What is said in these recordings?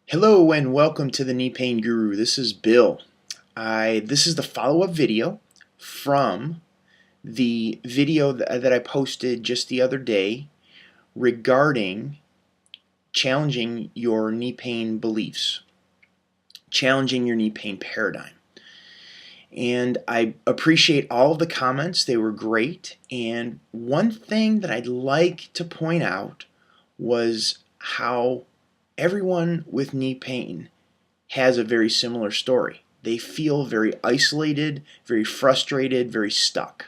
Hello and welcome to the Knee Pain Guru. This is Bill. This is the follow-up video from the video that I posted just the other day regarding challenging your knee pain beliefs, challenging your knee pain paradigm. And I appreciate all of the comments. They were great. And one thing that I'd like to point out was how everyone with knee pain has a very similar story. They feel very isolated, very frustrated, very stuck.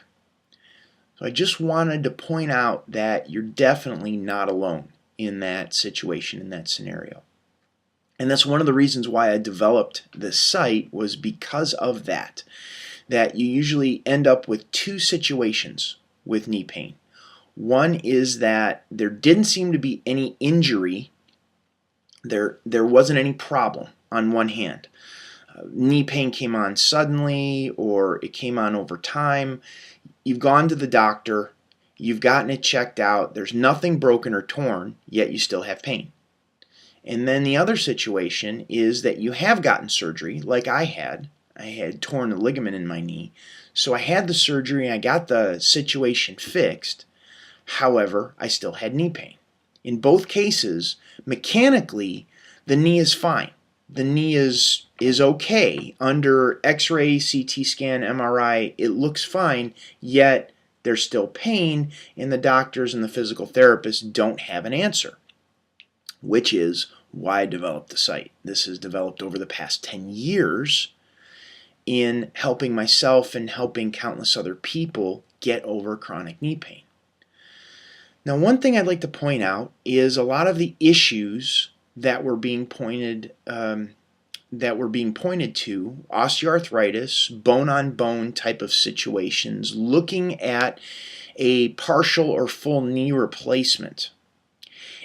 So I just wanted to point out that you're definitely not alone in that situation, in that scenario. And that's one of the reasons why I developed this site, was because of that you usually end up with two situations with knee pain. One is that there didn't seem to be any injury. There wasn't any problem on one hand. Knee pain came on suddenly, or it came on over time. You've gone to the doctor, you've gotten it checked out, there's nothing broken or torn, yet you still have pain. And then the other situation is that you have gotten surgery, like I had. I had torn a ligament in my knee, so I had the surgery, I got the situation fixed. However, I still had knee pain. In both cases, mechanically, the knee is fine. The knee is okay. Under X-ray, CT scan, MRI, it looks fine, yet there's still pain, and the doctors and the physical therapists don't have an answer, which is why I developed the site. This has developed over the past 10 years in helping myself and helping countless other people get over chronic knee pain. Now, one thing I'd like to point out is a lot of the issues that were being pointed to, osteoarthritis, bone-on-bone type of situations, looking at a partial or full knee replacement.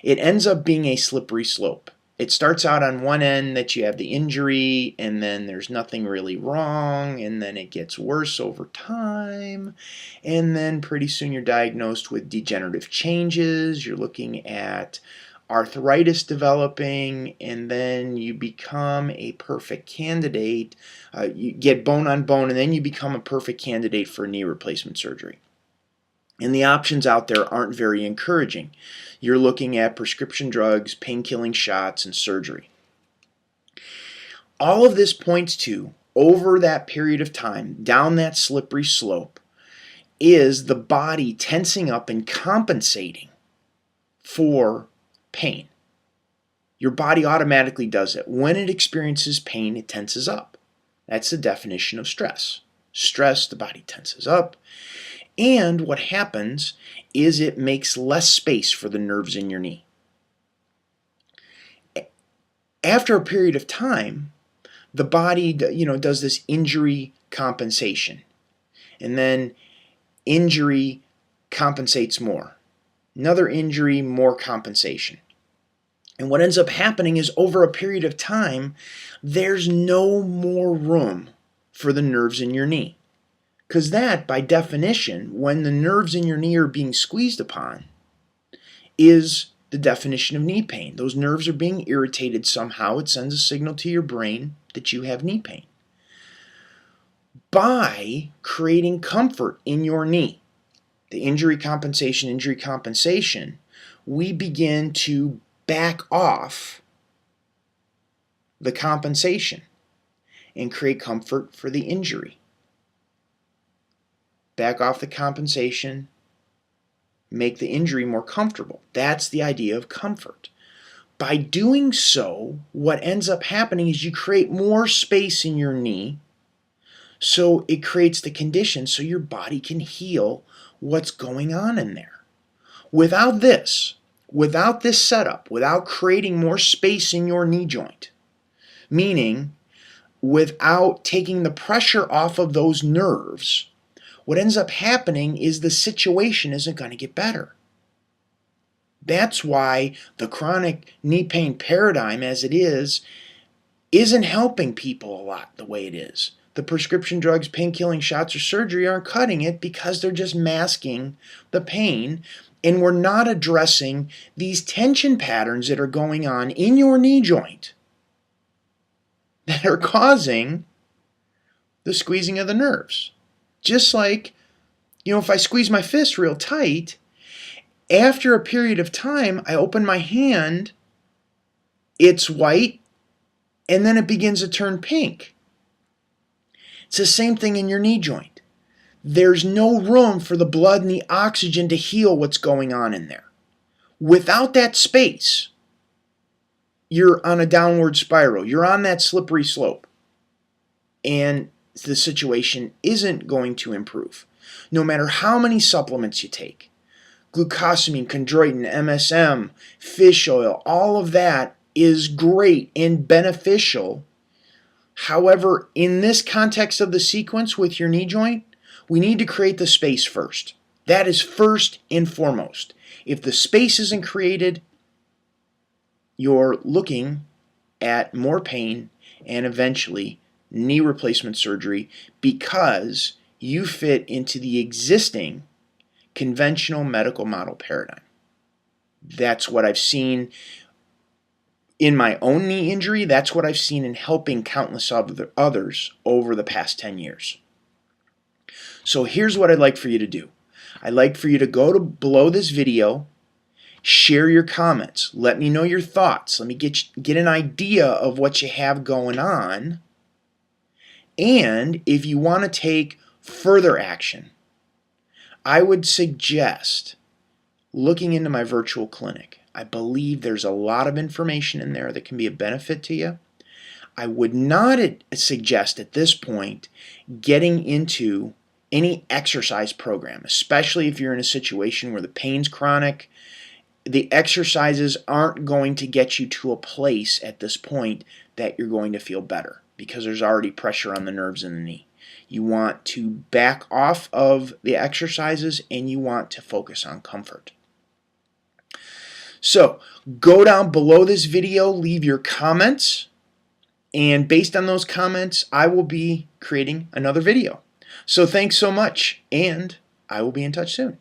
It ends up being a slippery slope. It starts out on one end that you have the injury, and then there's nothing really wrong, and then it gets worse over time, and then pretty soon you're diagnosed with degenerative changes. You're looking at arthritis developing, and then you become a perfect candidate. You get bone on bone, and then you become a perfect candidate for knee replacement surgery. And the options out there aren't very encouraging. You're looking at prescription drugs, pain-killing shots, and surgery. All of this points to, over that period of time, down that slippery slope, is the body tensing up and compensating for pain. Your body automatically does it. When it experiences pain, it tenses up. That's the definition of stress. Stress, the body tenses up. And what happens is it makes less space for the nerves in your knee. After a period of time, the body, does this injury compensation. And then injury compensates more. Another injury, more compensation. And what ends up happening is, over a period of time, there's no more room for the nerves in your knee. Because that, by definition, when the nerves in your knee are being squeezed upon, is the definition of knee pain. Those nerves are being irritated somehow. It sends a signal to your brain that you have knee pain. By creating comfort in your knee, the injury compensation, we begin to back off the compensation and create comfort for the injury. Back off the compensation, make the injury more comfortable. That's the idea of comfort. By doing so, what ends up happening is you create more space in your knee, so it creates the conditions so your body can heal what's going on in there. Without this setup, without creating more space in your knee joint, meaning without taking the pressure off of those nerves, what ends up happening is the situation isn't going to get better. That's why the chronic knee pain paradigm as it is isn't helping people a lot the way it is. The prescription drugs, pain-killing shots, or surgery aren't cutting it because they're just masking the pain, and we're not addressing these tension patterns that are going on in your knee joint that are causing the squeezing of the nerves. Just like, if I squeeze my fist real tight, after a period of time, I open my hand, it's white, and then it begins to turn pink. It's the same thing in your knee joint. There's no room for the blood and the oxygen to heal what's going on in there. Without that space, you're on a downward spiral. You're on that slippery slope. And the situation isn't going to improve. No matter how many supplements you take, glucosamine, chondroitin, MSM, fish oil, all of that is great and beneficial. However, in this context of the sequence with your knee joint, we need to create the space first. That is first and foremost. If the space isn't created, you're looking at more pain and eventually knee replacement surgery because you fit into the existing conventional medical model paradigm. That's what I've seen in my own knee injury. That's what I've seen in helping countless others over the past 10 years. So here's what I'd like for you to do. I'd like for you to go to below this video, share your comments, let me know your thoughts, let me get an idea of what you have going on, and if you want to take further action, I would suggest looking into my virtual clinic. I believe there's a lot of information in there that can be a benefit to you. I would not suggest at this point getting into any exercise program, especially if you're in a situation where the pain's chronic. The exercises aren't going to get you to a place at this point that you're going to feel better because there's already pressure on the nerves in the knee. You want to back off of the exercises and you want to focus on comfort. So go down below this video, leave your comments, and based on those comments, I will be creating another video. So thanks so much, and I will be in touch soon.